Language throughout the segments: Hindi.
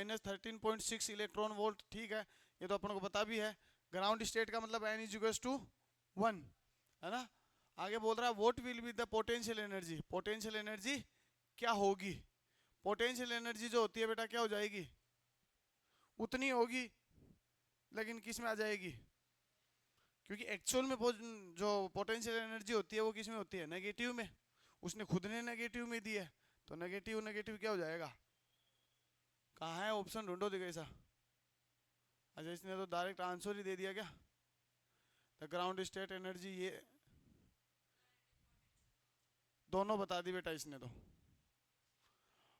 -13.6 इलेक्ट्रॉन वोल्ट, ठीक है, ये तो अपन को पता भी है। ग्राउंड स्टेट का मतलब n = 1, है ना। आगे बोल रहा है what will be the potential energy, potential energy क्या होगी। पोटेंशियल एनर्जी जो होती है बेटा क्या हो जाएगी, उतनी होगी, लेकिन किस में आ जाएगी, क्योंकि एक्चुअल में जो पोटेंशियल एनर्जी होती है वो किस में होती है, नेगेटिव में। उसने खुद ने नेगेटिव में दी है, तो नेगेटिव नेगेटिव क्या हो जाएगा, कहाँ है ऑप्शन ढूंढो दिखे ऐसा। अच्छा इसने तो डायरेक्ट आंसर ही दे दिया क्या, द ग्राउंड स्टेट एनर्जी, ये दोनों बता दी बेटा इसने तो।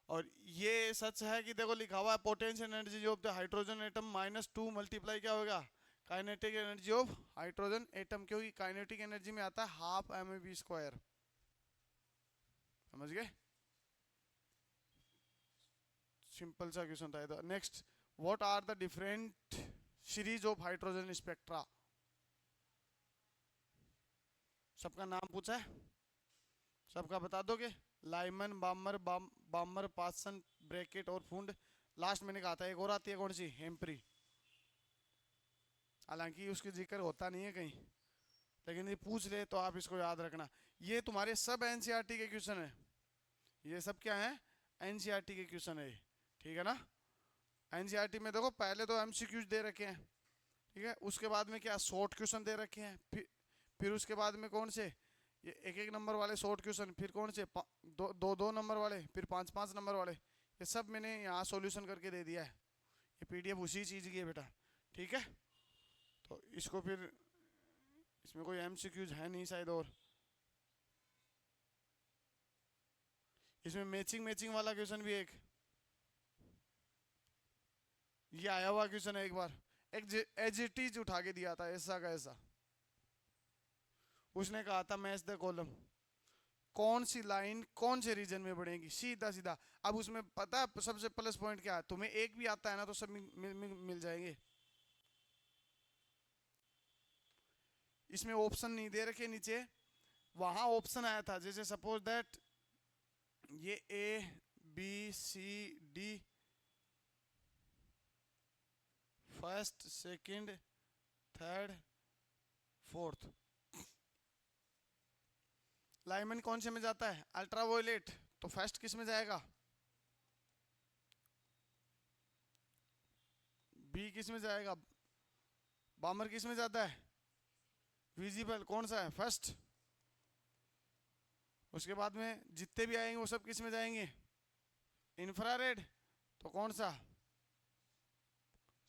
और ये सच है कि देखो लिखा हुआ है potential energy of the hydrogen atom -2 multiply क्या होगा, kinetic energy of hydrogen atom, क्योंकि काइनेटिक एनर्जी में आता है ½ mv²। समझ गए, सिंपल सा क्वेश्चन था। Next, what are the different series of hydrogen spectra, सबका नाम पूछा है, सबका बता दोगे, लाइमन, बामर, पासन, ब्रैकेट और फुंड। लास्ट मैंने कहा था एक और आती है कौन सी, हेम्प्री, हालांकि उसकी जिक्र होता नहीं है कहीं, लेकिन ये पूछ ले तो आप इसको याद रखना। ये तुम्हारे सब एनसीईआरटी के क्वेश्चन है, ये सब क्या है, एनसीईआरटी के क्वेश्चन है, ठीक है ना। एनसीईआरटी में देखो पहले तो एमसीक्यूज दे रखे हैं, ठीक है, उसके बाद में क्या शॉर्ट क्वेश्चन दे रखे हैं, फिर उसके बाद में कौन से, ये 1-1 नंबर वाले शॉर्ट क्वेश्चन, फिर कौन से 2-2 नंबर वाले, फिर 5-5 नंबर वाले, ये सब मैंने यहाँ सॉल्यूशन करके दे दिया है। ये पीडीएफ उसी चीज़ की है बेटा, ठीक है। तो इसको फिर, इसमें कोई एमसीक्यूज है नहीं शायद, और इसमें मैचिंग वाला क्वेश्चन भी एक ये आया हुआ क्वेश्चन है, एक बार एज इट इज उठा के दिया था ऐसा का ऐसा। उसने कहा था मैच द कॉलम, कौन सी लाइन कौन से रीजन में बढ़ेगी, सीधा सीधा। अब उसमें पता है सबसे प्लस पॉइंट क्या है, तुम्हें एक भी आता है ना तो सब मिल जाएंगे। इसमें ऑप्शन नहीं दे रखे नीचे, वहां ऑप्शन आया था, जैसे सपोज दैट ये ABCD first, second, third, fourth. Lyman कौन से में जाता है, अल्ट्रावायलेट, तो फर्स्ट किस में जाएगा, बी किस में जाएगा, बामर किस में जाता है, विजिबल, कौन सा है, फर्स्ट। उसके बाद में जितने भी आएंगे वो सब किस में जाएंगे, इंफ्रारेड, तो कौन सा,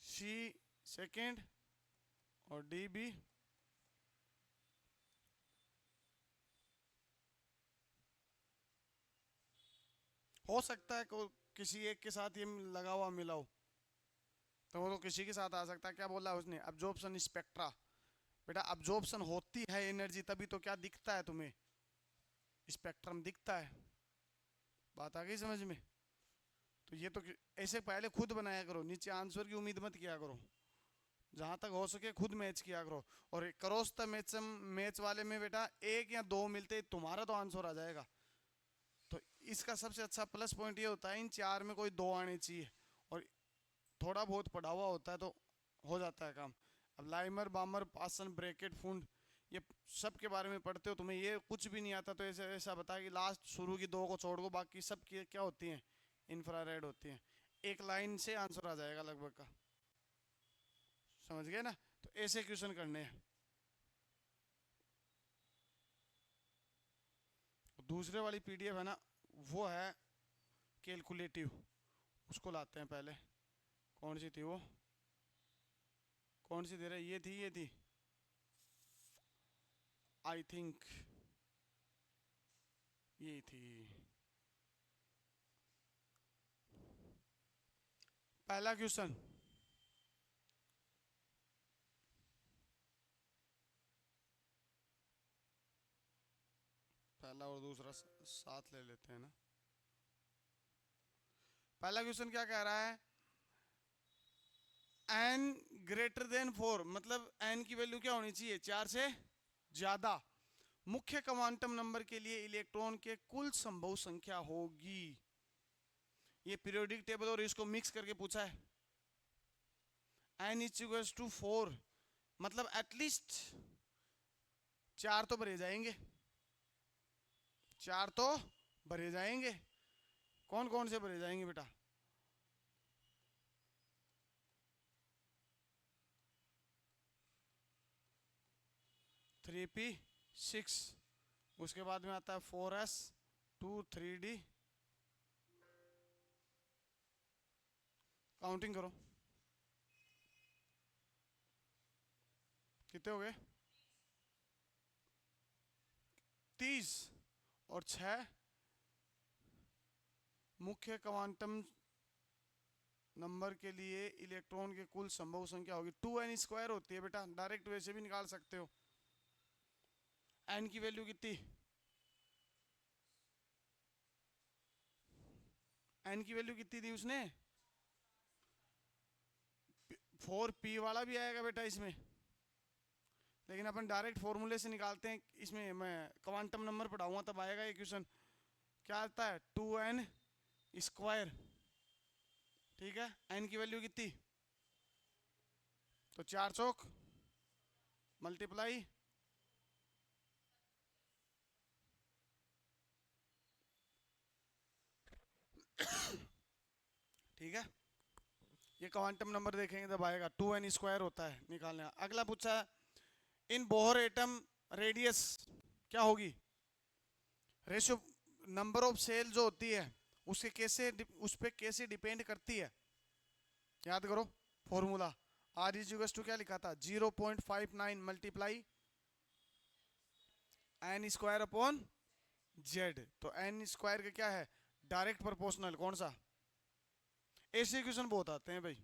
सी सेकंड और डी बी। हो सकता है को किसी एक के साथ ये लगा हुआ मिला हो, तो वो तो किसी के साथ आ सकता है। क्या बोला है उसने, अब्जॉर्प्शन स्पेक्ट्रा, बेटा अब्जॉर्प्शन होती है एनर्जी तभी तो क्या दिखता है तुम्हें, स्पेक्ट्रम दिखता है। बात आ गई समझ में। तो ये तो ऐसे पहले खुद बनाया करो, नीचे आंसर की उम्मीद मत किया करो, जहां तक हो सके खुद मैच किया करो। और क्रॉस द मैच वाले में बेटा 1 या 2 मिलते तुम्हारा तो आंसर आ जाएगा। तो इसका सबसे अच्छा प्लस पॉइंट ये होता है इन 4 में कोई 2 आने चाहिए, और थोड़ा बहुत पढ़ा हुआ होता है तो हो जाता है काम। अब लाइमर, बामर, पासन, ब्रैकेट, फुंड, ये सब के बारे में पढ़ते हो, तुम्हें ये कुछ भी नहीं आता तो ऐसा ऐसा बता कि लास्ट शुरू की 2 को छोड़ दो, बाकी सब की क्या होती हैं, इंफ्रारेड होती हैं। एक लाइन से आंसर आ जाएगा लगभग का, समझ गए ना। तो ऐसे क्वेश्चन करने हैं। दूसरे वाली पीडीएफ है ना, वो है कैलकुलेटिव, उसको लाते हैं पहले। कौन सी थी वो, कौन सी दे रहे, ये थी आई थिंक, ये थी। पहला क्वेश्चन, पहला और दूसरा साथ ले लेते हैं ना। पहला क्वेश्चन क्या कह रहा है, n greater than 4, मतलब n की वैल्यू क्या होनी चाहिए, 4 से ज्यादा, मुख्य क्वांटम नंबर के लिए इलेक्ट्रॉन के कुल संभव संख्या होगी। ये पीरियोडिक टेबल और इसको मिक्स करके पूछा है। n इज इक्वल्स टू 4, मतलब एटलीस्ट 4 तो भरे जाएंगे, 4 तो भरे जाएंगे। कौन कौन से भरे जाएंगे बेटा? 3p6, उसके बाद में आता है 4s 2 3d, काउंटिंग करो कितने हो गए? 30 और 6 मुख्य क्वांटम नंबर के लिए इलेक्ट्रॉन के कुल संभव संख्या होगी 2n² होती है बेटा, डायरेक्ट वैसे भी निकाल सकते हो। n की वैल्यू कितनी? n की वैल्यू कितनी दी उसने? 4p वाला भी आएगा बेटा इसमें, लेकिन अपन डायरेक्ट फॉर्मूले से निकालते हैं। इसमें मैं क्वांटम नंबर पढ़ाऊंगा तब आएगा ये क्वेश्चन। क्या आता है? 2n², ठीक है। n की वैल्यू कितनी? तो 4 चौक मल्टीप्लाई ठीक है। ये क्वांटम नंबर देखेंगे तब आएगा, 2n² होता है निकालने। अगला पूछा है इन बोहर एटम रेडियस क्या होगी? रेशियो नंबर ऑफ सेल जो होती है उसके कैसे, उस पर कैसे डिपेंड करती है? याद करो formula. R is equal to क्या लिखा था? 0.59 मल्टीप्लाई n² अपॉन z। तो n² का क्या है? Direct proportional. कौन सा? ऐसे क्वेश्चन बहुत आते हैं भाई,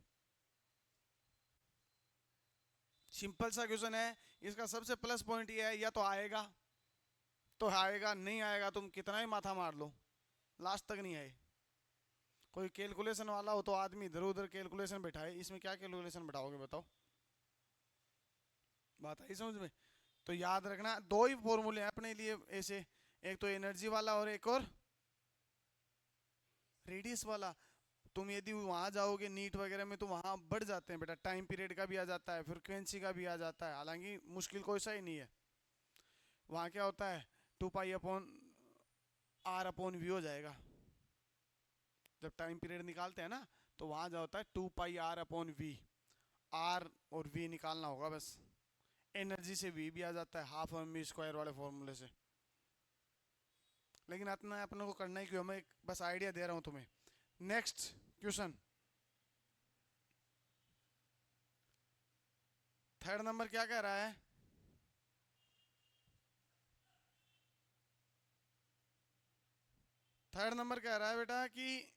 सिंपल सा क्वेश्चन है। इसका सबसे प्लस पॉइंट ये है, या तो आएगा तो आएगा, नहीं आएगा तुम कितना ही माथा मार लो लास्ट तक नहीं आए। कोई कैलकुलेशन वाला हो तो आदमी इधर उधर कैलकुलेशन बैठाए, इसमें क्या कैलकुलेशन बैठाओगे बताओ? बात आई समझ में? तो याद रखना दो ही फॉर्मूले हैं अपने लिए ऐसे, एक तो एनर्जी वाला और एक और रेडियस वाला। तुम यदि वहां जाओगे नीट वगैरह में तो वहां बढ़ जाते हैं बेटा, टाइम पीरियड का भी आ जाता है, फ्रीक्वेंसी का भी आ जाता है, हालांकि मुश्किल कोई सा ही नहीं है। वहां क्या होता है? 2π/r/v हो जाएगा। जब टाइम पीरियड निकालते हैं ना तो वहां जा होता है 2πr/v, r और v निकालना होगा बस। एनर्जी से v भी आ जाता है, हाफ mv² वाले फॉर्मूले से। लेकिन इतना अपने को करना ही क्यों, मैं बस आइडिया दे रहा हूं तुम्हें। नेक्स्ट क्वेश्चन, थर्ड नंबर क्या कह रहा है? थर्ड नंबर कह रहा है बेटा कि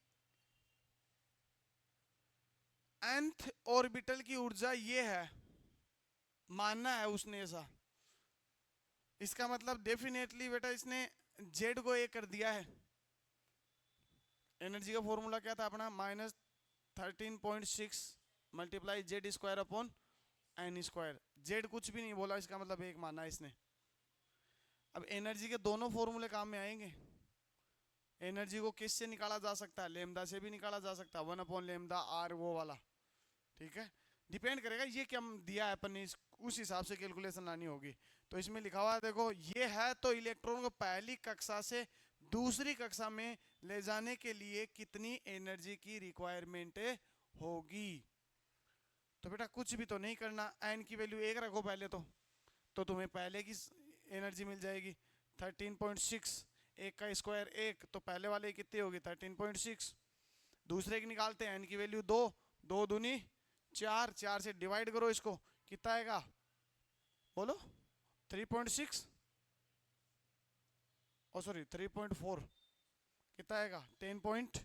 nth ऑर्बिटल की ऊर्जा ये है, मानना है उसने ऐसा। इसका मतलब डेफिनेटली बेटा इसने z को ए कर दिया है। एनर्जी का फॉर्मूला क्या था अपना? -13.6 मल्टीप्लाई z²/n²। z कुछ भी नहीं बोला, इसका मतलब एक माना है इसने। अब एनर्जी के दोनों फॉर्मूले काम में आएंगे। एनर्जी को किससे निकाला जा सकता है? लेमदा से भी निकाला जा सकता है, 1/λ/r वो वाला, ठीक है। डिपेंड करेगा ये क्या दिया है अपन ने, उस हिसाब से कैलकुलेशन लानी होगी। तो इसमें लिखा हुआ है देखो, ये है तो इलेक्ट्रॉन को पहली कक्षा से दूसरी कक्षा में ले जाने के लिए कितनी एनर्जी की रिक्वायरमेंट होगी? तो बेटा कुछ भी तो नहीं करना, n की वैल्यू 1 रखो पहले तो तुम्हें पहले की एनर्जी मिल जाएगी 13.6। एक का स्क्वायर 1, तो पहले वाले कितनी होगी? 13.6। दूसरे की निकालते हैं, n की वैल्यू 2, 2 दूनी 4, 4 से डिवाइड करो इसको, कितना आएगा बोलो? 3.6, ओ सॉरी 3.4, कितना आएगा? 10 पॉइंट,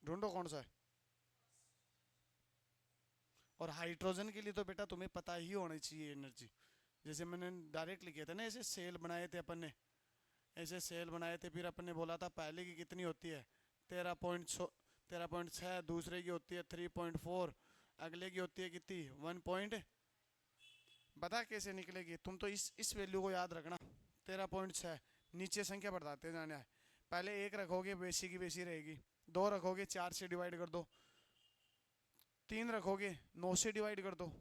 ढूंढो कौन सा है। और हाइड्रोजन के लिए तो बेटा तुम्हें पता ही होनी चाहिए एनर्जी। जैसे मैंने डायरेक्ट लिखे थे ना, ऐसे सेल बनाए थे अपन ने, ऐसे सेल बनाए थे, फिर अपन ने बोला था पहले की कितनी होती है? 13.6, दूसरे की होती है 3.4, अगले की होती है कितनी? 1 पॉइंट। बता कैसे निकलेगी? तुम तो इस वैल्यू को याद रखना, 13.6, नीचे संख्या बढ़ाते जाना है। पहले 1 रखोगे बेसी की बेसी रहेगी, 2 रखोगे 4 से डिवाइड कर दो, 3 रखोगे 9 से डिवाइड कर दो,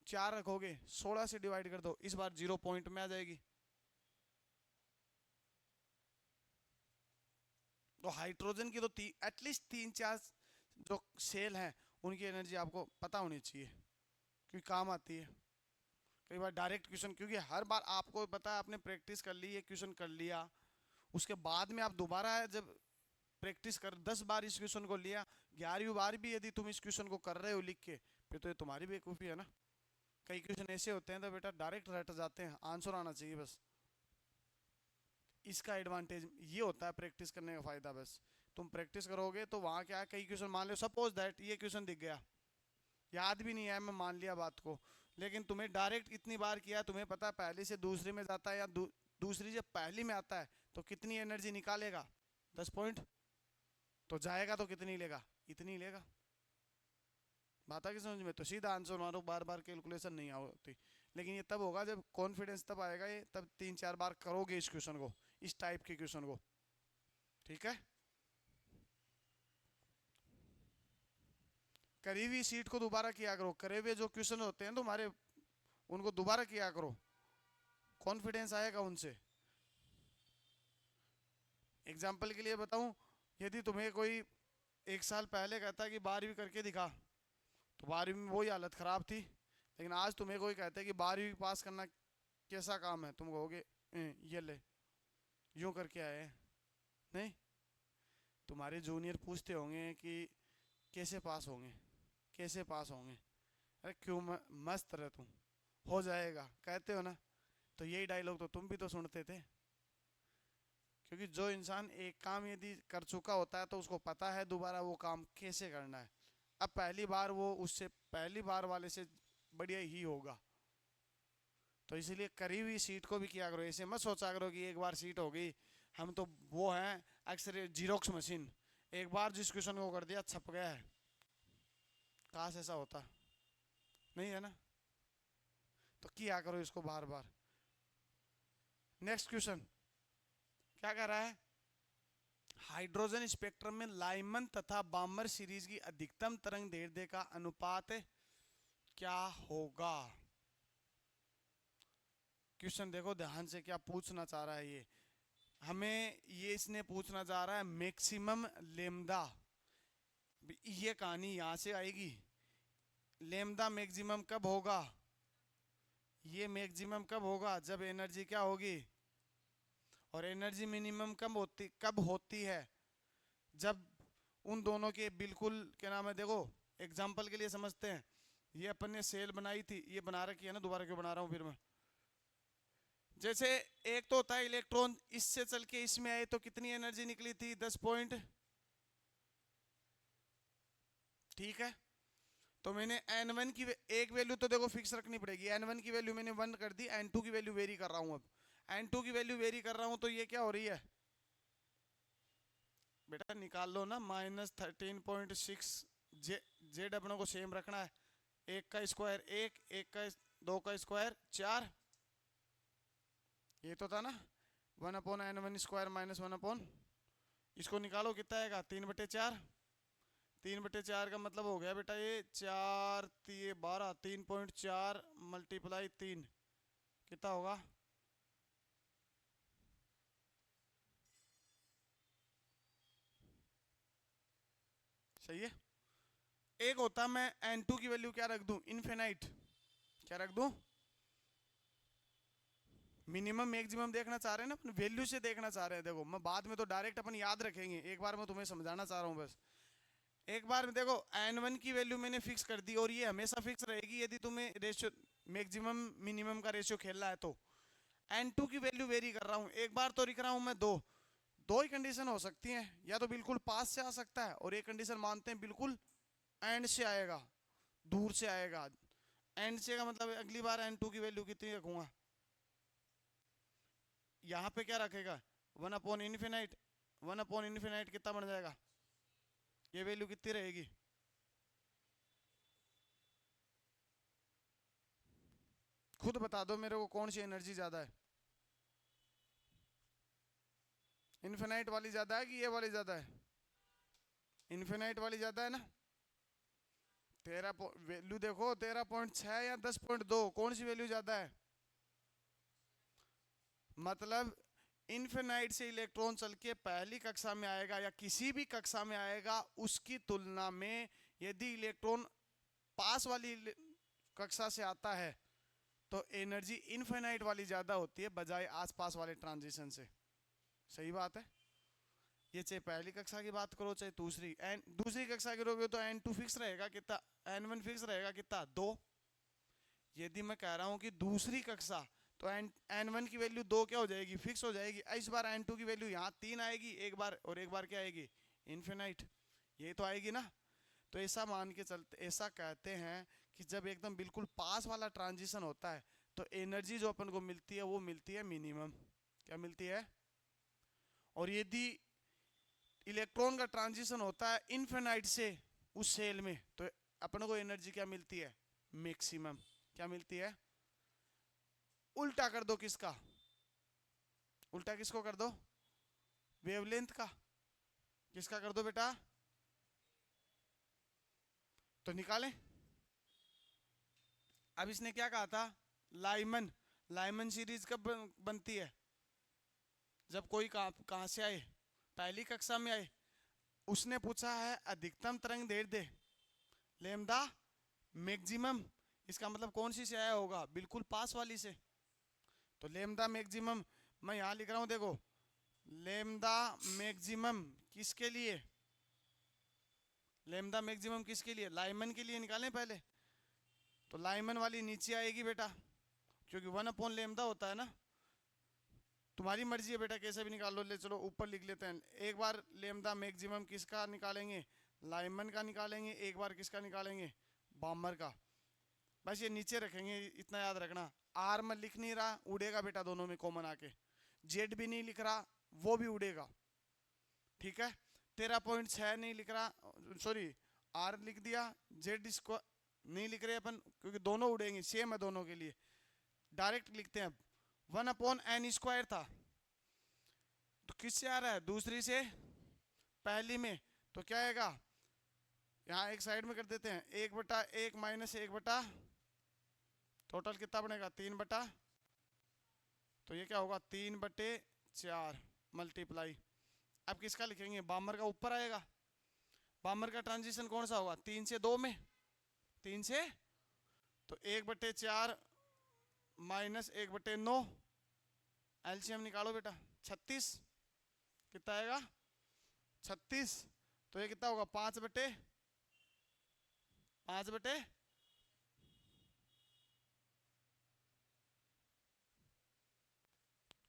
4 रखोगे 16 से डिवाइड कर दो, इस बार 0 पॉइंट में आ जाएगी। तो हाइड्रोजन की तो एटलीस्ट 3-4 जो सेल हैं उनकी एनर्जी आपको पता होनी चाहिए, क्योंकि काम आती है। कई बार डायरेक्ट क्वेश्चन, क्योंकि हर बार आपको पता है आपने प्रैक्टिस कर ली, ये क्वेश्चन कर लिया, उसके बाद में आप दोबारा जब प्रैक्टिस कर 10 बार इस क्वेश्चन को लिया, 11वीं बार भी यदि तुम इस क्वेश्चन को कर रहे हो लिख के, फिर तो ये तुम्हारी बेवकूफ़ी है ना। कई क्वेश्चन ऐसे होते हैं तो बेटा डायरेक्ट रट जाते हैं, आंसर आना चाहिए बस। इसका एडवांटेज ये होता है प्रैक्टिस करने का फ़ायदा। बस तुम प्रैक्टिस करोगे तो वहाँ क्या है, कई क्वेश्चन मान लो सपोज दैट ये क्वेश्चन दिख गया, याद भी नहीं है, मैं मान लिया बात को, लेकिन तुम्हें डायरेक्ट इतनी बार किया, तुम्हें पता है पहली से दूसरी में जाता है या दूसरी से पहली में आता है, तो कितनी एनर्जी निकालेगा, 10 पॉइंट। तो जाएगा तो कितनी लेगा, इतनी लेगा। बात है कि समझ में? तो सीधा आंसर मारो, बार बार कैलकुलेशन नहीं होती। लेकिन ये तब होगा जब कॉन्फिडेंस तब आएगा, ये तब 3-4 बार करोगे इस क्वेश्चन को, इस टाइप के क्वेश्चन को। ठीक है, करी हुई सीट को दोबारा किया करो, करे हुए जो क्वेश्चन होते हैं तुम्हारे उनको दोबारा किया करो, कॉन्फिडेंस आएगा उनसे। एग्जाम्पल के लिए बताऊं, यदि तुम्हें कोई 1 साल पहले कहता है कि 12वीं करके दिखा, तो 12वीं में वही हालत खराब थी। लेकिन आज तुम्हें कोई कहता है कि 12वीं पास करना कैसा काम है, तुम कहोगे ये ले यूं करके आए हैं। नहीं, तुम्हारे जूनियर पूछते होंगे कि कैसे पास होंगे, कैसे पास होंगे, अरे क्यों मस्त रहे तुम, हो जाएगा, कहते हो ना। तो यही डायलॉग तो तुम भी तो सुनते थे, क्योंकि जो इंसान एक काम यदि कर चुका होता है तो उसको पता है दोबारा वो काम कैसे करना है। अब पहली बार वो उससे पहली बार वाले से बढ़िया ही होगा। तो इसीलिए करी हुई सीट को भी किया करो, ऐसे मत सोचा करो कि एक बार सीट हो गई, हम तो वो हैं अक्सर जीरोक्स मशीन, एक बार जिस क्वेश्चन को कर दिया छप गया है। काश ऐसा होता, नहीं है ना। तो किया करो इसको बार बार। नेक्स्ट क्वेश्चन क्या कह रहा है, हाइड्रोजन स्पेक्ट्रम में लाइमन तथा बामर सीरीज की अधिकतम तरंग दैर्ध्य का अनुपात क्या होगा। क्वेश्चन देखो ध्यान से, क्या पूछना चाह रहा है ये हमें, ये इसने पूछना चाह रहा है मैक्सिमम लेमदा। ये कहानी यहां से आएगी, लेमदा मैक्सिमम कब होगा, ये मैक्सिमम कब होगा, जब एनर्जी क्या होगी, और एनर्जी मिनिमम कब होती है, जब उन दोनों के बिल्कुल क्या नाम है, देखो एग्जाम्पल के लिए समझते हैं, ये अपन ने सेल बनाई थी, ये बना रखी है ना, दोबारा क्यों बना रहा हूं फिर मैं। जैसे एक तो होता है इलेक्ट्रॉन, इससे चल के इसमें आए तो कितनी एनर्जी निकली थी, 10 पॉइंट। ठीक है, तो मैंने n1 की एक वैल्यू तो देखो फिक्स रखनी पड़ेगी, n1 की वैल्यू मैंने 1 कर दी, n2 की वैल्यू वेरी कर रहा हूं, अब n2 की वैल्यू वेरी कर रहा हूं, तो ये क्या हो रही है बेटा, निकाल लो ना, -13.6 जेड अपनों को सेम रखना है, 1 का स्क्वायर 1, 1 का 2 का स्क्वायर 4, ये तो था ना 1/n1 स्क्वायर -1/, इसको निकालो कितना आएगा 3/4, 3/4 का मतलब हो गया बेटा ये 4 12, 3.4 मल्टीप्लाई 3 कितना होगा, सही है। एक होता मैं n2 की वैल्यू क्या रख दूं, इनफिनाइट, क्या रख दूं, मिनिमम मैक्सिमम देखना चाह रहे हैं ना अपन, वैल्यू से देखना चाह रहे हैं। देखो मैं बाद में तो डायरेक्ट अपन याद रखेंगे, एक बार मैं तुम्हें समझाना चाह रहा हूं बस। एक बार में देखो n1 की वैल्यू मैंने फिक्स कर दी, और ये हमेशा फिक्स रहेगी यदि तुम्हें रेशियो मैक्सिमम मिनिमम का रेशियो खेलना है तो। n2 की वैल्यू वेरी कर रहा हूं, एक बार तो लिख रहा हूं मैं दो ही कंडीशन हो सकती हैं, या तो बिल्कुल पास से आ सकता है, और एक कंडीशन मानते हैं बिल्कुल एंड से आएगा, दूर से आएगा। एंड से का मतलब अगली बार n2 की वैल्यू कितनी रखूंगा, यहाँ पे क्या रखेगा 1/इनफिनाइट, 1/इनफिनाइट कितना बन जाएगा, ये वैल्यू कितनी रहेगी, खुद बता दो मेरे को कौन सी एनर्जी ज्यादा है। इन्फिनाइट वाली ज्यादा है कि ये वाली ज्यादा है? इन्फिनाइट वाली ज्यादा है ना। 13 वैल्यू देखो 13.6 या 10.2, कौन सी वैल्यू ज्यादा है? मतलब इन्फिनाइट से इलेक्ट्रॉन चल के पहली कक्षा में आएगा या किसी भी कक्षा में आएगा, उसकी तुलना में यदि इलेक्ट्रॉन पास वाली कक्षा से आता है तो एनर्जी इनफाइनाइट वाली ज्यादा होती है बजाय आसपास वाले ट्रांजिशन से। सही बात है। ये चाहे पहली कक्षा की बात करो चाहे दूसरी, दूसरी कक्षा करोगे तो n2 फिक्स रहेगा कितना, n1 फिक्स रहेगा कितना 2। यदि मैं कह रहा हूं कि दूसरी कक्षा तो n1 की वैल्यू 2 क्या हो जाएगी, फिक्स हो जाएगी। इस बार n2 की वैल्यू यहाँ 3 आएगी एक बार, और एक बार क्या आएगी, इनफिनाइट। ये तो आएगी ना। तो ऐसा मान के चलते, ऐसा कहते हैं कि जब एकदम बिल्कुल पास वाला ट्रांजिशन होता है तो एनर्जी जो अपन को मिलती है वो मिलती है मिनिमम। क्या मिलती है? और यदि इलेक्ट्रॉन का ट्रांजिशन होता है इनफिनाइट से उस सेल में तो अपन को एनर्जी क्या मिलती है, मैक्सिमम। क्या मिलती है? उल्टा कर दो किसका, उल्टा किसको कर दो, वेवलेंथ का। किसका कर दो बेटा? तो निकालें। अब इसने क्या कहा था, लाइमन। लाइमन सीरीज कब बनती है? जब कोई कहां से आए, पहली कक्षा में आए। उसने पूछा है अधिकतम तरंग दैर्ध्य लैम्डा मैक्सिमम, इसका मतलब कौन सी से आया होगा, बिल्कुल पास वाली से। तो लैम्डा मैक्सिमम मैं यहां लिख रहा हूं, देखो लैम्डा मैक्सिमम किसके लिए, लैम्डा मैक्सिमम किसके लिए, लाइमन के लिए निकालें पहले। तो लाइमन वाली नीचे आएगी बेटा, क्योंकि 1/लैम्डा होता है ना। तुम्हारी मर्जी है बेटा कैसे भी निकाल लो, ले चलो ऊपर लिख लेते हैं। एक बार लैम्डा मैक्सिमम किसका निकालेंगे, लाइमन का निकालेंगे। एक बार किसका निकालेंगे, बामर का। बस ये नीचे रखेंगे, इतना याद रखना। आर में लिख नहीं रहा, उड़ेगा बेटा दोनों में कॉमन आके। जेड भी नहीं लिख रहा, वो भी उड़ेगा। ठीक है। 13.6 नहीं लिख रहा, सॉरी आर लिख दिया, जेड इसको नहीं लिख रहे अपन क्योंकि दोनों उड़ेंगे, सेम है दोनों के लिए। डायरेक्ट लिखते हैं। 1/n² था, तो किससे आ रहा है, दूसरी से पहली में। तो क्या आएगा, यहाँ एक साइड में कर देते हैं, 1/1 माइनस 1/, टोटल कितना बनेगा 3/। तो ये क्या होगा 3/4 मल्टीप्लाई। अब किसका लिखेंगे, बामर का ऊपर आएगा। बामर का ट्रांजिशन कौन सा होगा, 3 से 2 में, 3 से। तो 1/4 माइनस 1/9, एलसीएम निकालो बेटा, 36। कितना आएगा 36। तो ये कितना होगा 5/5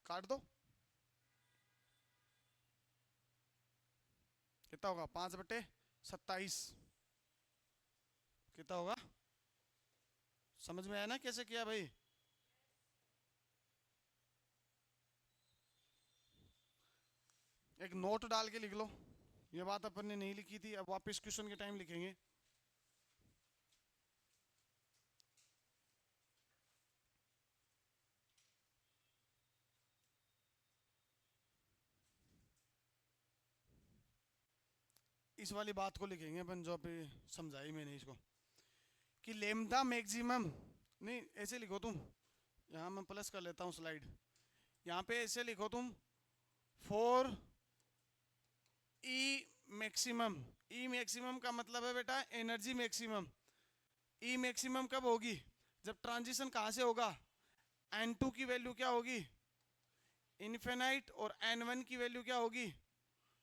काट दो, कितना होगा 5/27। कितना होगा, समझ में आया ना कैसे किया भाई। एक नोट डाल के लिख लो, ये बात अपन ने नहीं लिखी थी, अब वापस क्वेश्चन के टाइम लिखेंगे। इस वाली बात को लिखेंगे अपन जो अभी समझाई मैंने इसको, कि लेमदा मैक्सिमम। नहीं ऐसे लिखो तुम, यहाँ मैं प्लस कर लेता हूँ स्लाइड। यहाँ पे ऐसे लिखो तुम, for E maximum. E maximum का मतलब है बेटा एनर्जी मैक्सिमम। ई मैक्सिमम कब होगी, जब ट्रांजिशन कहाँ से होगा, n2 की वैल्यू क्या होगी, इनफिनाइट, और n1 की वैल्यू क्या होगी,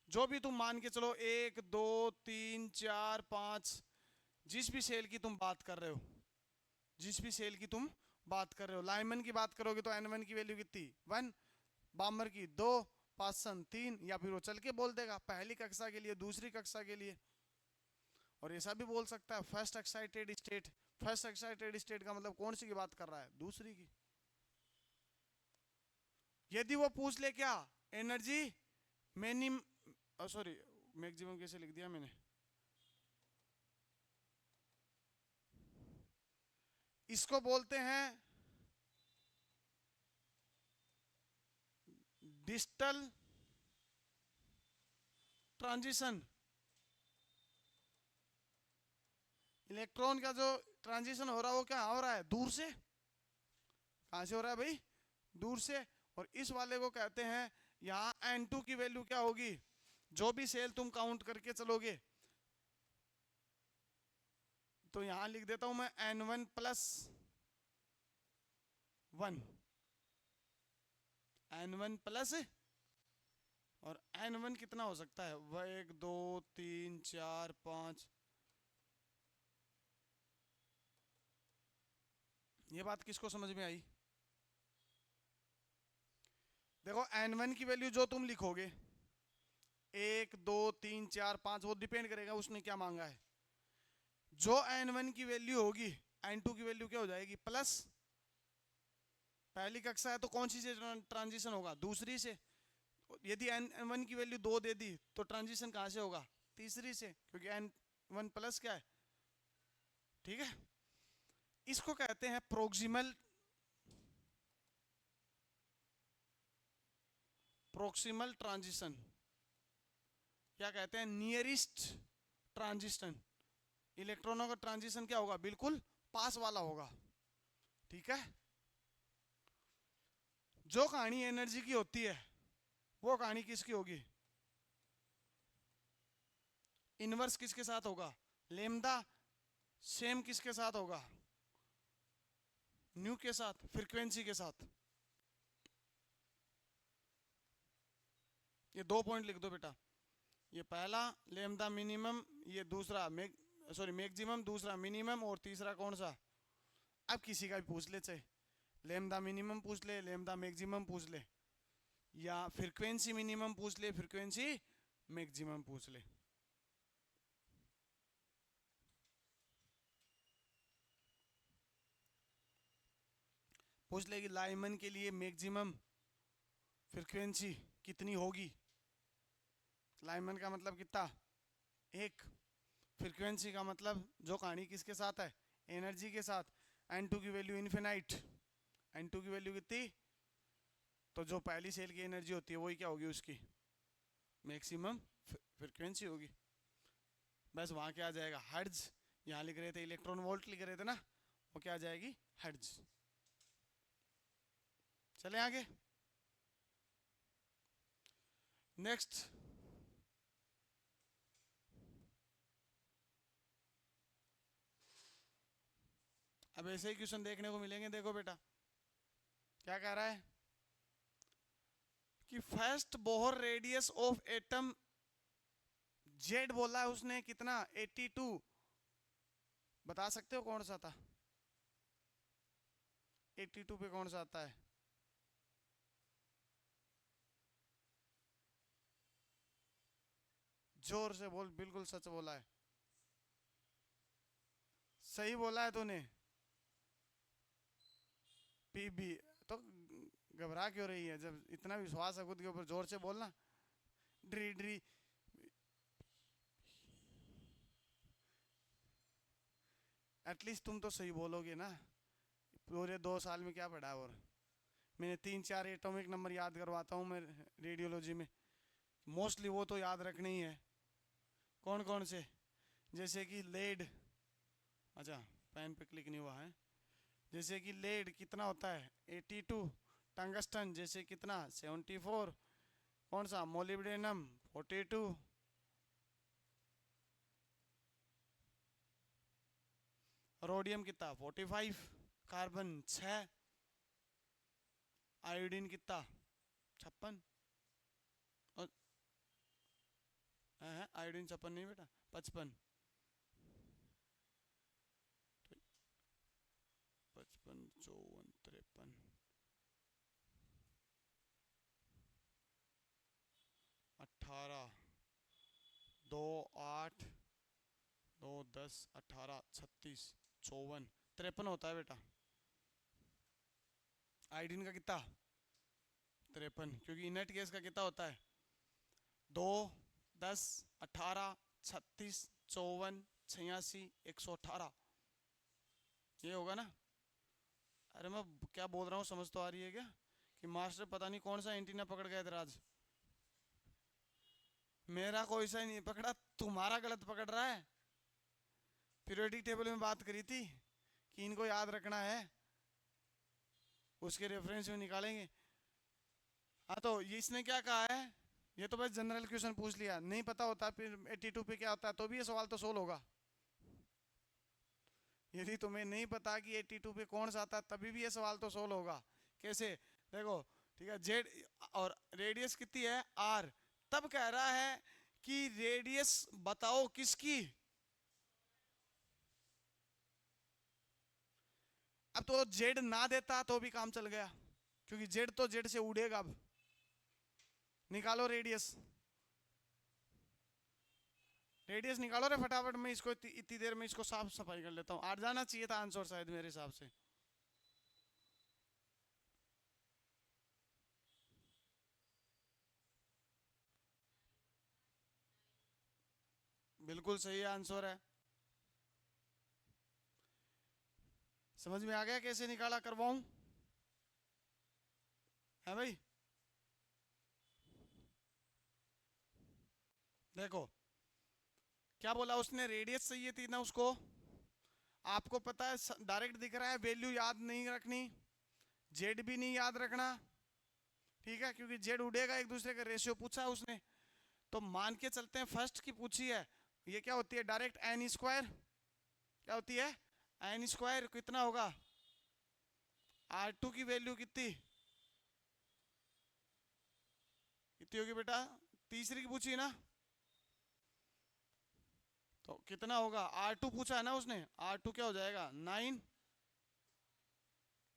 जो भी तुम मान के चलो 1 2 3 4 5, जिस भी सेल की तुम बात कर रहे हो, जिस भी सेल की तुम बात कर रहे हो। लाइमन की बात करोगे तो n1 की वैल्यू कितनी 1, बामर की 2, पासन 3, या फिर वो चल के बोल देगा पहली कक्षा के लिए दूसरी कक्षा के लिए। और ऐसा भी बोल सकता है first excited state. First excited state का मतलब कौन सी की बात कर रहा है, दूसरी की। यदि वो पूछ ले क्या, एनर्जी मिनिम, सॉरी मैक्सिमम कैसे लिख दिया मैंने, इसको बोलते हैं डिस्टल ट्रांजिशन, इलेक्ट्रॉन का जो ट्रांजिशन हो रहा है वो क्या हो रहा है, दूर से। कहां से हो रहा है भाई, दूर से। और इस वाले को कहते हैं, यहाँ N2 की वैल्यू क्या होगी, जो भी सेल तुम काउंट करके चलोगे, तो यहां लिख देता हूं मैं N1 प्लस 1, N1 प्लस, और N1 कितना हो सकता है, वह 1 2 3 4 5। ये बात किसको समझ में आई? देखो N1 की वैल्यू जो तुम लिखोगे 1 2 3 4 5, वो डिपेंड करेगा उसने क्या मांगा है। जो N1 की वैल्यू होगी, N2 की वैल्यू क्या हो जाएगी, प्लस। पहली कक्षा है तो कौन सी से ट्रांजिशन होगा, दूसरी से। यदि N1 की वैल्यू 2 दे दी तो ट्रांजिशन कहां से होगा, तीसरी से, क्योंकि N1 प्लस क्या है, ठीक है। इसको कहते हैं प्रोक्सिमल ट्रांजिशन, क्या कहते हैं, नियरेस्ट ट्रांजिशन। इलेक्ट्रॉनों का ट्रांजिशन क्या होगा, बिल्कुल पास वाला होगा, ठीक है। जो कहानी एनर्जी की होती है वो कहानी किसकी होगी, इनवर्स किसके साथ होगा, लेमदा। सेम किसके साथ होगा, न्यू के साथ, फ्रीक्वेंसी के साथ। ये 2 पॉइंट लिख दो बेटा, ये पहला लेमदा मिनिमम, ये दूसरा मैक्सिमम, दूसरा मिनिमम, और तीसरा कौन सा। अब किसी का भी पूछ ले, चाहे लेमदा मिनिमम पूछ ले, लेमदा मैक्सिमम पूछ ले, या फ्रीक्वेंसी मिनिमम पूछ ले, फ्रीक्वेंसी मैक्सिमम पूछ ले। पूछ ले कि लाइमन के लिए मैक्सिमम फ्रीक्वेंसी कितनी होगी। लाइमन का मतलब कितना, 1। फ्रीक्वेंसी का मतलब जो कहानी किसके साथ है, एनर्जी के साथ। N2 की वैल्यू इन्फिनाइट, N2 की वैल्यू कितनी, तो जो पहली सेल की एनर्जी होती है वही क्या होगी, उसकी मैक्सिमम फ्रीक्वेंसी होगी। बस वहां क्या आ जाएगा, हर्ट्ज। यहाँ लिख रहे थे इलेक्ट्रॉन वोल्ट लिख रहे थे ना, वो क्या आ जाएगी, हर्ट्ज। चले आगे, नेक्स्ट। अब ऐसे ही क्वेश्चन देखने को मिलेंगे। देखो बेटा क्या कह रहा है कि first Bohr radius of atom Z बोला है उसने, कितना, 82। बता सकते हो कौन सा था, 82 पे कौन सा आता है, जोर से बोल, बिल्कुल सच बोला है, सही बोला है तूने। पीबी। तो घबरा क्यों रही है, जब इतना विश्वास है खुद के ऊपर, जोर से बोलना। ड्री ड्री, एटलीस्ट तुम तो सही बोलोगे ना। पूरे 2 साल में क्या पढ़ा, और मैंने 3 4 एटॉमिक नंबर याद करवाता हूँ मैं रेडियोलॉजी में, मोस्टली वो तो याद रखने ही है। कौन कौन से, जैसे कि लेड, अच्छा पेन पे क्लिक नहीं हुआ है। जैसे कि लेड कितना होता है, 82। टंगस्टन जैसे कितना, 74। कौन सा, मोलिब्डेनम 42। रोडियम कितना, 45। कार्बन 6। आयोडीन कितना, 56। और आयोडीन 56 नहीं बेटा, 55। 55 54 53 18 2 8 2 10 18 36 54 53 होता है बेटा। आयोडीन का कितना, 53, क्योंकि इनर्ट गैस का कितना होता है, 2 10 18 36 54 86 118, ये होगा ना। अरे मैं क्या बोल रहा हूँ समझ तो आ रही है क्या, कि मास्टर पता नहीं कौन सा एंटीना पकड़ गए थे आज। मेरा कोई सा ही नहीं पकड़ा, तुम्हारा गलत पकड़ रहा है। पीरियोडिक टेबल में बात करी थी कि इनको याद रखना है, उसके रेफरेंस में निकालेंगे। हाँ तो ये इसने क्या कहा है, ये तो बस जनरल क्वेश्चन पूछ लिया, नहीं पता होता फिर 82 पे क्या होता है तो भी ये सवाल तो सोल्व होगा। यदि तुम्हें नहीं पता कि 82 पे कौन सा आता है तभी भी ये सवाल तो सोल्व होगा। कैसे, देखो ठीक है, जेड और रेडियस कितनी है आर, तब कह रहा है कि रेडियस बताओ किसकी। अब तो जेड ना देता तो भी काम चल गया, क्योंकि जेड तो जेड से उड़ेगा। अब निकालो रेडियस, रेडियस निकालो रे फटाफट, मैं इसको इतनी देर में इसको साफ सफाई कर लेता हूँ। आ जाना चाहिए था आंसर शायद मेरे हिसाब से। बिल्कुल सही आंसर है। समझ में आ गया कैसे निकाला करवाऊं, है भाई। देखो क्या बोला उसने, रेडियस चाहिए थी ना उसको। आपको पता है डायरेक्ट दिख रहा है, वैल्यू याद नहीं रखनी, जेड भी नहीं याद रखना, ठीक है, क्योंकि जेड उड़ेगा, एक दूसरे का रेशियो पूछा है उसने। तो मान के चलते हैं फर्स्ट की पूछी है, ये क्या होती है डायरेक्ट एन स्क्वायर, क्या होती है एन स्क्वायर, कितना होगा R2 की वैल्यू कितनी कितनी होगी बेटा, तीसरी की पूछी ना, तो कितना होगा R2 पूछा है ना उसने, R2 क्या हो जाएगा 9।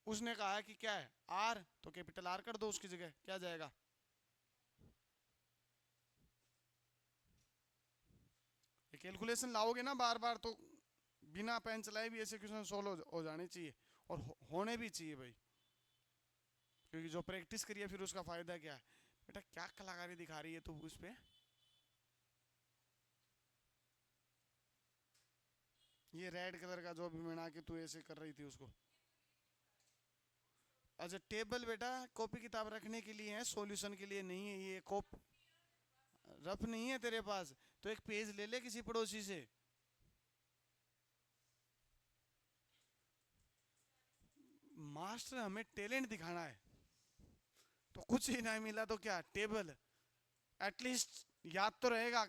उसने कहा है कि क्या है R, तो कैपिटल R कर दो उसकी जगह, क्या जाएगा। ये कैलकुलेशन लाओगे ना बार बार तो बिना पेन चलाए भी ऐसे क्वेश्चन सोल्व हो जाने चाहिए, और होने भी चाहिए भाई, क्योंकि जो प्रैक्टिस करिए फिर उसका फायदा क्या है। बेटा क्या कलाकारी दिखा रही है तू उस पे, ये रेड कलर का जो भी बना के तू ऐसे कर रही थी उसको। अच्छा टेबल बेटा कॉपी किताब रखने के लिए है, सॉल्यूशन के लिए नहीं है, ये कॉप रफ नहीं है तेरे पास, तो एक पेज ले ले किसी पड़ोसी से। मास्टर हमें टैलेंट दिखाना है, तो कुछ ही नहीं मिला तो क्या टेबल, एटलीस्ट याद तो रहेगा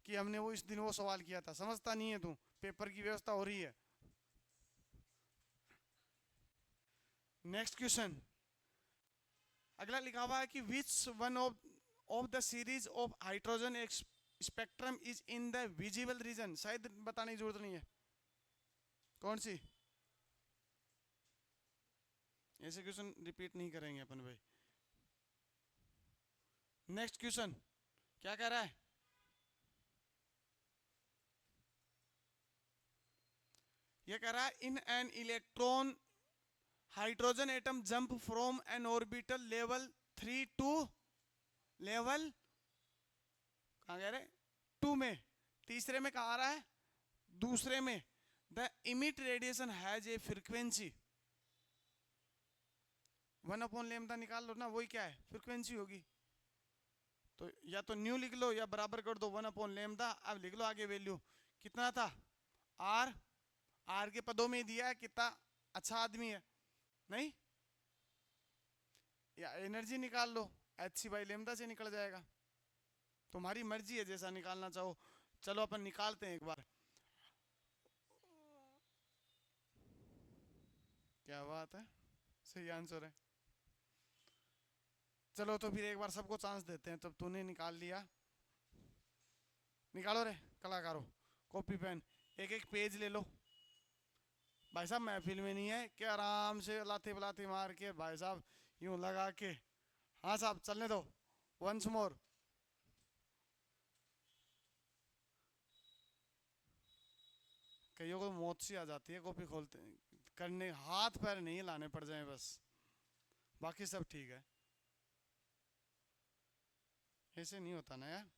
कि हमने वो इस दिन वो सवाल किया था। समझता नहीं है तू, पेपर की व्यवस्था हो रही है। नेक्स्ट क्वेश्चन, अगला लिखा हुआ है कि which one of the series of hydrogen spectrum is in the visible region, शायद बताने की जरूरत नहीं है, कौन सी। ऐसे क्वेश्चन रिपीट नहीं करेंगे अपन भाई। नेक्स्ट क्वेश्चन क्या कह रहा है, ये कह रहा है in an electron hydrogen atom jump from N orbital level 3 to level कहा कह रहे 2 में, तीसरे में कहा आ रहा है दूसरे में, the emit radiation has a frequency, 1/λ निकाल लो ना, वही क्या है फ्रीक्वेंसी होगी, तो या तो न्यू लिख लो या बराबर कर दो 1/λ। अब लिख लो आगे वैल्यू कितना था आर, आर के पदों में दिया है, कितना अच्छा आदमी है नहीं, या एनर्जी निकाल लो, Hc/λ से निकल जाएगा, तुम्हारी मर्जी है जैसा निकालना चाहो। चलो अपन निकालते हैं एक बार, क्या बात है, सही आंसर है। चलो तो फिर एक बार सबको चांस देते हैं, तब तूने निकाल लिया, निकालो रे कलाकारों, कॉपी पेन एक एक पेज ले लो। भाई साहब महफिल में नहीं है कि आराम से लाते बलाते मार के भाई साहब यूं लगा के, हाँ साहब चलने दो, वंस मोर। कईयों को मौत सी आ जाती है कॉपी खोलते करने, हाथ पैर नहीं लाने पड़ जाए बस, बाकी सब ठीक है। ऐसे नहीं होता ना यार।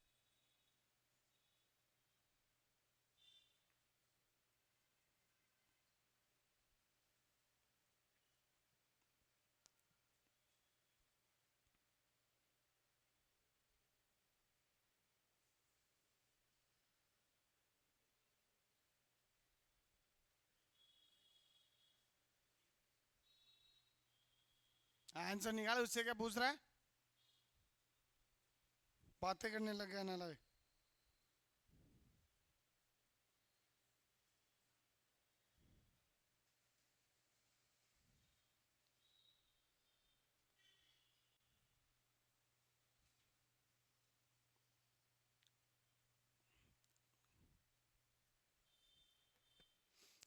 आंसर निकाल, उससे क्या पूछ रहा है? बातें करने लग गया ना लगे।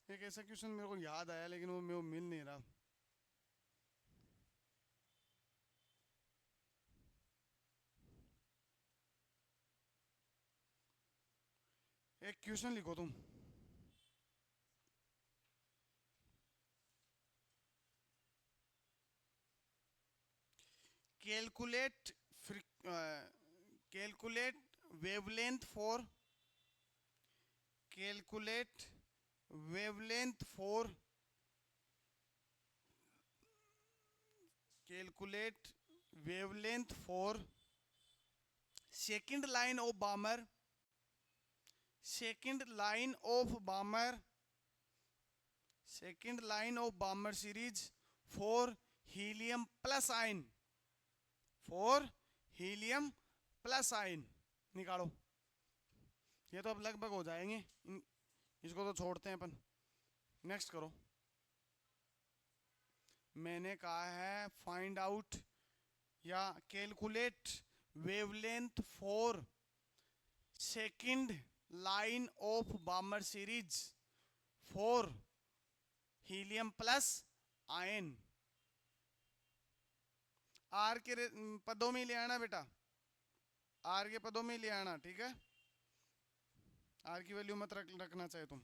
एक ऐसा क्वेश्चन मेरे को याद आया लेकिन वो मेरे को मिल नहीं रहा। एक क्वेश्चन लिखो तुम। Calculate calculate wavelength for calculate wavelength for calculate wavelength for second line of बामर, second line of बामर, second line of Balmer series for helium plus ion, for helium plus ion. निकालो। ये तो अब लगभग हो जाएंगे इसको तो छोड़ते हैं अपन। नेक्स्ट करो। मैंने कहा है फाइंड आउट या calculate wavelength for second line of Balmer series for helium plus ion. R के पदों में ले आना बेटा, आर के पदों में ले आना, ठीक है? आर की वैल्यू मत रखना चाहिए तुम।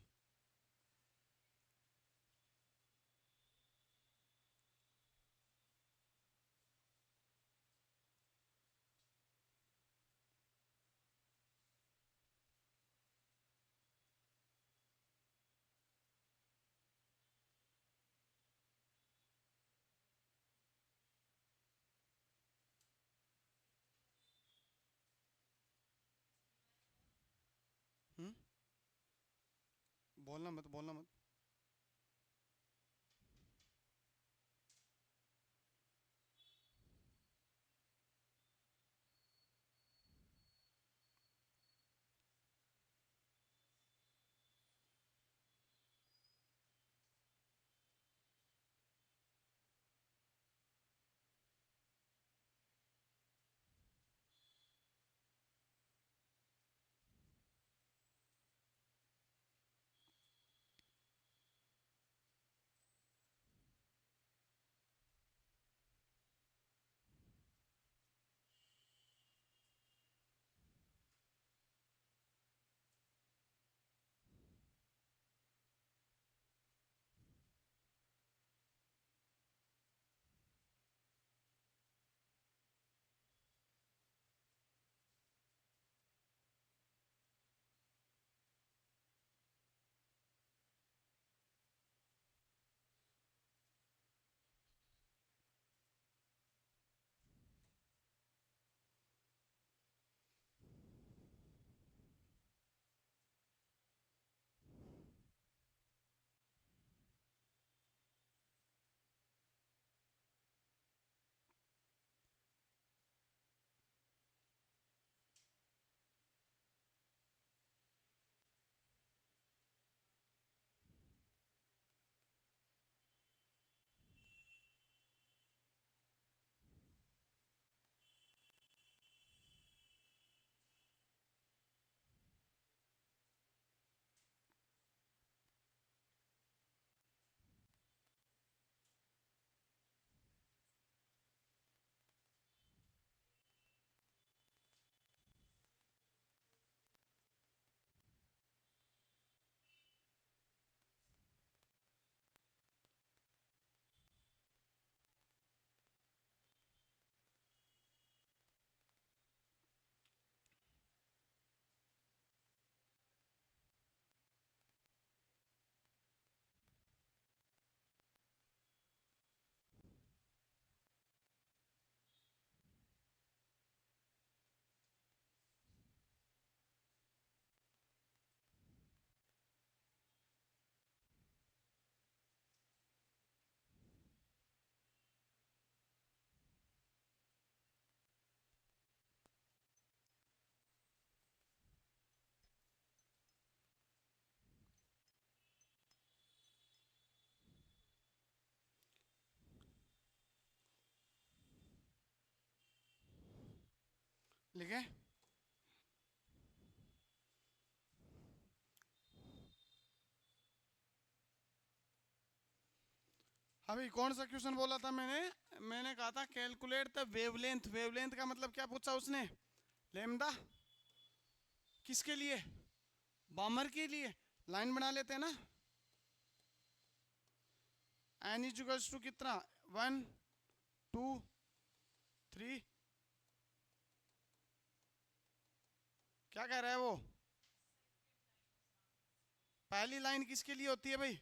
हम्म, बोलना मत, बोलना मत। लिखे? अभी कौन सा क्वेश्चन बोला था मैंने कहा था कैलकुलेट द वेवलेंथ। वेवलेंथ का मतलब क्या पूछा उसने? लेमदा किसके लिए? बॉमर के लिए। लाइन बना लेते हैं ना। एन इक्वल्स टू कितना? 1 2 3। क्या कह रहा है वो? पहली लाइन किसके लिए होती है भाई?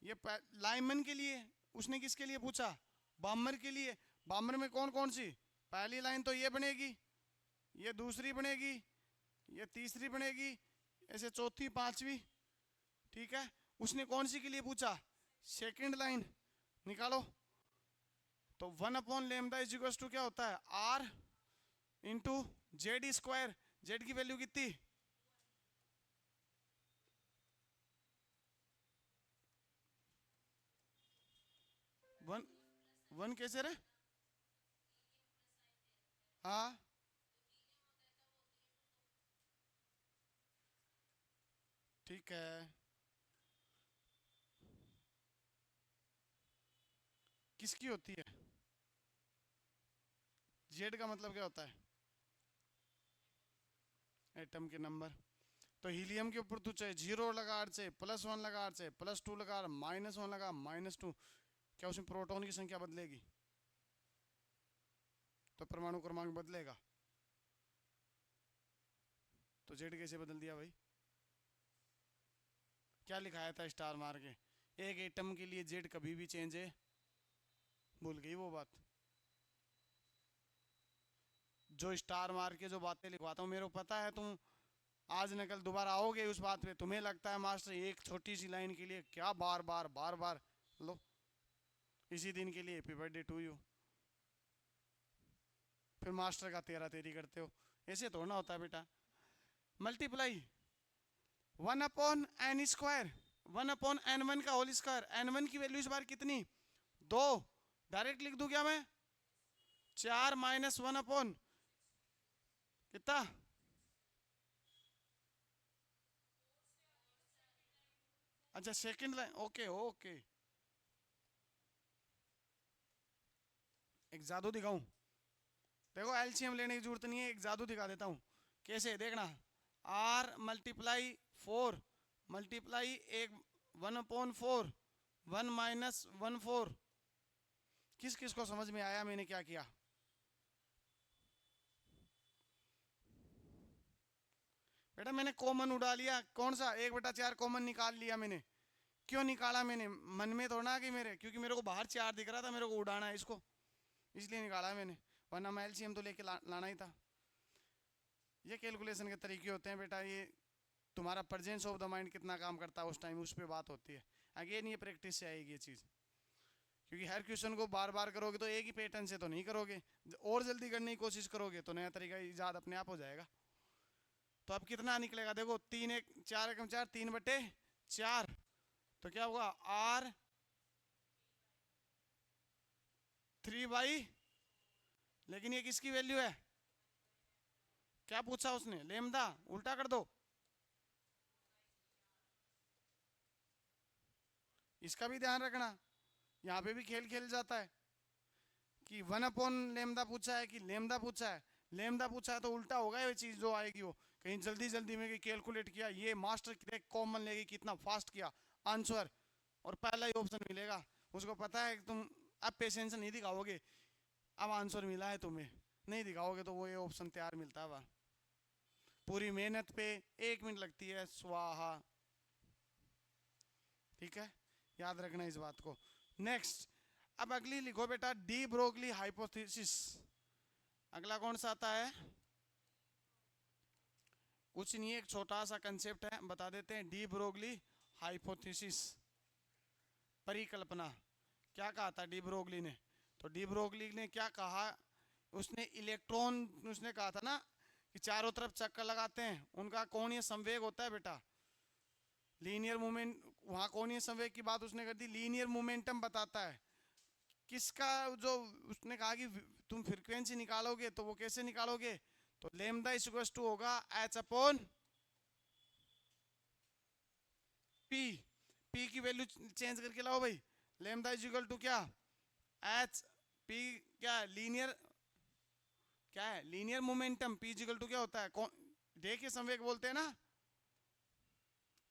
ये लाइनमैन के लिए। उसने किसके लिए पूछा? बॉमर के लिए। बॉमर में कौन कौन सी? पहली लाइन तो ये बनेगी, ये दूसरी बनेगी, ये तीसरी बनेगी, ऐसे चौथी पांचवी। ठीक है। उसने कौन सी के लिए पूछा? Second line. निकालो। तो 1/λ इज इक्वल टू क्या होता है? R into Z square. Z की वैल्यू कितनी? 1। 1 कैसे रे? हाँ ठीक है। किसकी होती है? जेड का मतलब क्या होता है? एटम के नंबर। तो हीलियम के ऊपर तू चाहे 0 लगा, चाहे +1 लगा, चाहे +2 लगा, -1 लगा, -2, क्या उसमें प्रोटॉन की संख्या बदलेगी? तो परमाणु क्रमांक बदलेगा। तो जेड कैसे बदल दिया भाई? क्या लिखाया था स्टार मार के? एक एटम के लिए जेड कभी भी चेंज है। भूल गई वो बात? जो स्टार मार के जो बातें लिखवाता हूँ, मेरे को पता है तुम आज न कल दोबारा आओगे उस बात पे। तुम्हें लगता है मास्टर एक छोटी सी लाइन के लिए क्या बार बार बार बार। लो, इसी दिन के लिए हैप्पी बर्थडे टू यू। फिर मास्टर का तेरा तेरी करते हो। ऐसे थोड़ा ना होता है बेटा। Multiply 1/n²। 1/n1 का होल स्क्वायर। n1 की वैल्यू इस बार कितनी? 2। डायरेक्ट लिख दूं क्या मैं? 4 - 1 कितना? अच्छा सेकंड लाइन। Okay okay. एक जादू दिखाऊं? देखो एलसीएम लेने की जरूरत नहीं है, एक जादू दिखा देता हूँ। कैसे देखना? r × 4 मल्टीप्लाई एक 1/4 1 - 1/4। किस किस को समझ में आया मैंने क्या किया? बेटा मैंने कॉमन उड़ा लिया। कौन सा? 1/4 कॉमन निकाल लिया मैंने। क्यों निकाला मैंने? मन में थोड़ा ना कि मेरे, क्योंकि मेरे को बाहर 4 दिख रहा था, मेरे को उड़ाना है इसको, इसलिए निकाला मैंने। वरना मैं एलसीएम तो लेके लाना ही था। ये कैलकुलेशन के तरीके होते हैं बेटा। ये तुम्हारा प्रेजेंस ऑफ द माइंड कितना काम करता है उस टाइम, उस पर बात होती है। अगेन ये प्रैक्टिस से आएगी ये चीज़। क्योंकि हर क्वेश्चन को बार बार करोगे तो एक ही पैटर्न से तो नहीं करोगे। और जल्दी करने की कोशिश करोगे तो नया तरीका ईजाद अपने आप हो जाएगा। तो अब कितना निकलेगा? देखो 3 1 4 × 4 3/4। तो क्या होगा? r 3/। लेकिन ये किसकी वैल्यू है? क्या पूछा उसने? लेमदा। उल्टा कर दो। इसका भी ध्यान रखना, यहाँ पे भी खेल खेल जाता है कि 1/लेमदा पूछा है कि लेमदा पूछा है। लेमदा पूछा है तो उल्टा होगा ये चीज जो आएगी वो। कहीं जल्दी जल्दी में कैलकुलेट किया, ये मास्टर क्रैक कॉमन लेगी, कितना फास्ट किया आंसर, और पहला ही ऑप्शन मिलेगा। उसको पता है कि तुम अब पेशेंस नहीं दिखाओगे, अब आंसर मिला है तुम्हें, नहीं दिखाओगे तो वो ये ऑप्शन तैयार मिलता है। पूरी मेहनत पे 1 मिनट लगती है, स्वाहा। ठीक है, याद रखना इस बात को। नेक्स्ट, अब अगली लिखो बेटा, डी ब्रोगली हाइपोथेसिस। अगला कौन सा आता है? कुछ नहीं, एक छोटा सा कंसेप्ट है, बता देते हैं। डी ब्रोगली हाइपोथेसिस, परिकल्पना। क्या कहा था डी ब्रोगली ने? तो डी ब्रोगली ने क्या कहा? उसने इलेक्ट्रॉन, उसने कहा था ना कि चारों तरफ चक्कर लगाते हैं, उनका कोणीय संवेग होता है बेटा, लीनियर मूवमेंट। वहां कोणीय संवेग की बात उसने कर दी, लीनियर मोमेंटम बताता है। किसका? जो उसने कहा कि तुम फ्रीक्वेंसी निकालोगे तो वो कैसे निकालोगे, तो लेमदा इज इक्वल टू होगा एच अपॉन पी। पी की वैल्यू चेंज करके लाओ भाई। लेमदा इज इक्वल टू क्या, एच पी, क्या लीनियर, क्या है linear momentum. P is equal to क्या होता है, कौन देखिए संवेग बोलते हैं ना,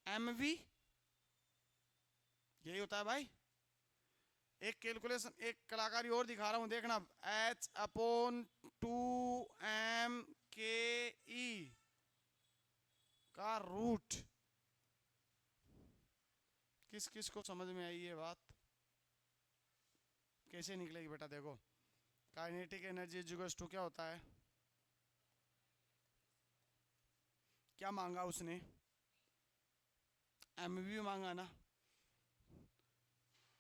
एम वी, यही होता है भाई। एक कैलकुलेशन, एक कलाकारी और दिखा रहा हूं देखना, एच अपॉन 2m के ई का रूट। किस किस को समझ में आई ये बात, कैसे निकलेगी बेटा। देखो काइनेटिक एनर्जी इक्वल्स टू क्या होता है, क्या मांगा उसने, एमवी मांगा ना।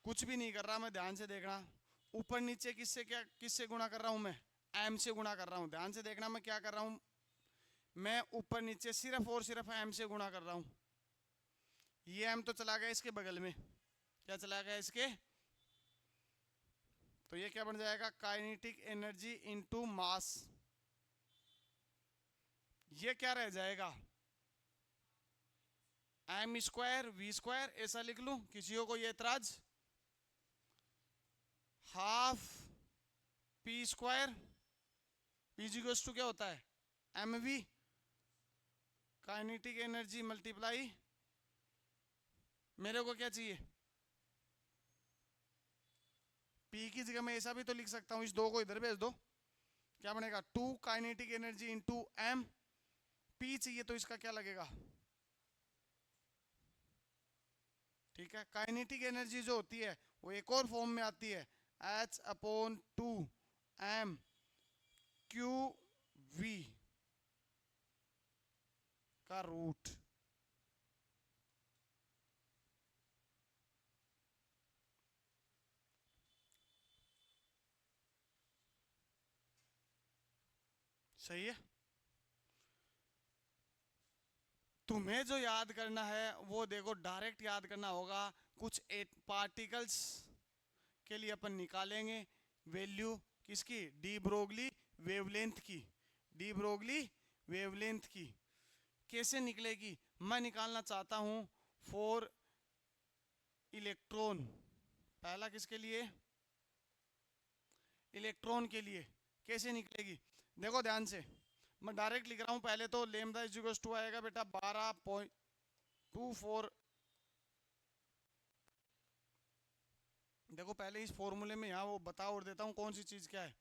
कुछ भी नहीं कर रहा मैं, ध्यान से देखना, ऊपर नीचे किससे क्या, किससे गुणा कर रहा हूं मैं, एम से गुणा कर रहा हूं। ध्यान से देखना मैं क्या कर रहा हूं, मैं ऊपर नीचे सिर्फ और सिर्फ एम से गुणा कर रहा हूं। ये एम तो चला गया इसके बगल में, क्या चला गया इसके, तो ये क्या बन जाएगा, काइनेटिक एनर्जी इनटू मास। ये क्या रह जाएगा, एम स्क्वायर वी स्क्वायर, ऐसा लिख लूं, किसी को कोई एतराज, half P square, P G two क्या होता है, M V, kinetic energy multiply, मेरे को क्या चाहिए, पी की जगह मैं ऐसा भी तो लिख सकता हूं, इस दो को इधर भेज दो, क्या बनेगा 2 kinetic energy into M. P चाहिए तो इसका क्या लगेगा, ठीक है। काइनेटिक एनर्जी जो होती है वो एक और फॉर्म में आती है, H upon 2 M Q V का रूट। सही है। तुम्हें जो याद करना है वो देखो डायरेक्ट याद करना होगा, कुछ पार्टिकल्स के लिए अपन निकालेंगे वैल्यू किसकी, डी ब्रोगली वेवलेंथ की, डी ब्रोगली वेवलेंथ की। कैसे निकलेगी, मैं निकालना चाहता हूं फॉर इलेक्ट्रॉन, पहला किसके लिए, इलेक्ट्रॉन के लिए। कैसे निकलेगी, देखो ध्यान से, मैं डायरेक्ट लिख रहा हूं। पहले तो लेमदा इज इक्वल टू आएगा बेटा 12.24। देखो पहले इस फॉर्मूले में यहाँ वो बता और देता हूं कौन सी चीज क्या है।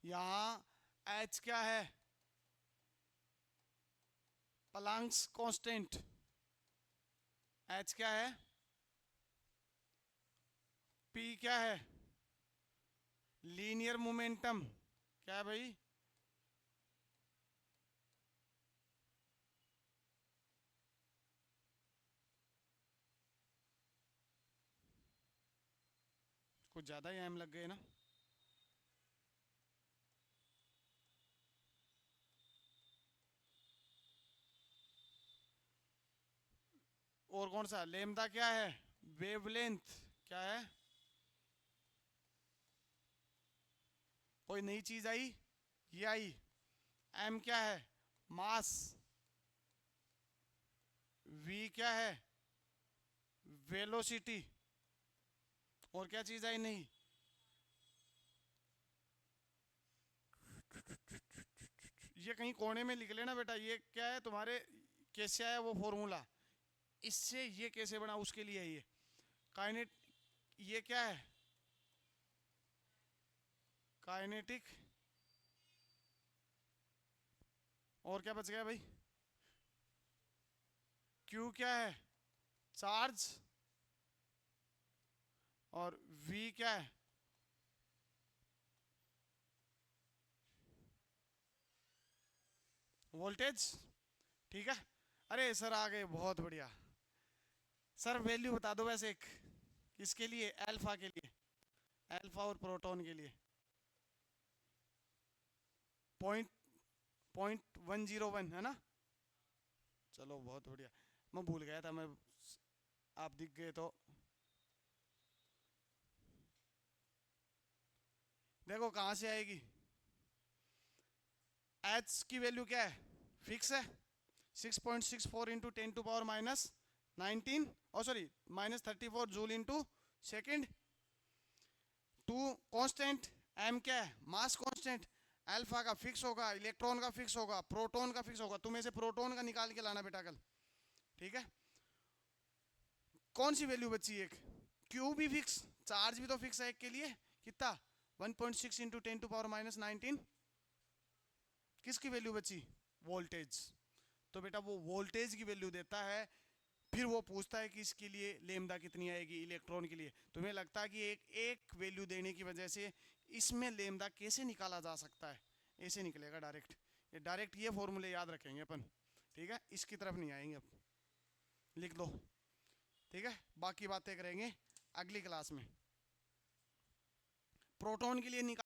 यहाँ एच क्या है, प्लांक्स कांस्टेंट, एच क्या है, पी क्या है, लीनियर मोमेंटम, क्या है भाई, कुछ ज्यादा ही एम लग गए ना। और कौन सा, लेमदा क्या है, वेवलेंथ, क्या है, कोई नई चीज आई, ये आई, एम क्या है, मास, वी क्या है, वेलोसिटी, और क्या चीज आई नहीं, ये कहीं कोने में लिख लेना बेटा, ये क्या है तुम्हारे, कैसे आया वो फॉर्मूला, इससे ये कैसे बना उसके लिए है ये काइनेट, ये क्या है, काइनेटिक, और क्या बच गया भाई, क्यू क्या है, चार्ज, और वी क्या है, वोल्टेज। ठीक है, अरे सर आ गए, बहुत बढ़िया। सर वैल्यू बता दो वैसे एक, किसके लिए, अल्फा के लिए, अल्फा और प्रोटॉन के लिए, 0.101 है ना। चलो बहुत बढ़िया, मैं भूल गया था, मैं आप दिख गए तो। देखो कहाँ से आएगी, एच की वैल्यू क्या है, फिक्स है, 6.64 इंटू 10⁻⁻19 और sorry -34 joule into second. Two constant, M क्या है, मास कांस्टेंट, अल्फा का फिक्स होगा, इलेक्ट्रॉन का फिक्स होगा, प्रोटॉन का फिक्स होगा। तुम्हें से प्रोटॉन का निकाल के लाना बेटा कल, ठीक है। कौन सी वैल्यू बची, एक क्यू भी फिक्स, चार्ज भी तो फिक्स है एक के लिए, कितना 1.6 इंटू 10⁻⁻19। किसकी वैल्यू बची, वोल्टेज। तो बेटा वो वोल्टेज की वैल्यू देता है, फिर वो पूछता है कि इसके लिए लेमदा कितनी आएगी इलेक्ट्रॉन के लिए। तुम्हें लगता है कि एक एक वैल्यू देने की वजह से इसमें लेमदा कैसे निकाला जा सकता है, ऐसे निकलेगा डायरेक्ट। ये डायरेक्ट ये फॉर्मूले याद रखेंगे अपन, ठीक है, इसकी तरफ नहीं आएंगे अब, लिख दो, ठीक है। बाकी बातें करेंगे अगली क्लास में। प्रोटॉन के लिए निकाल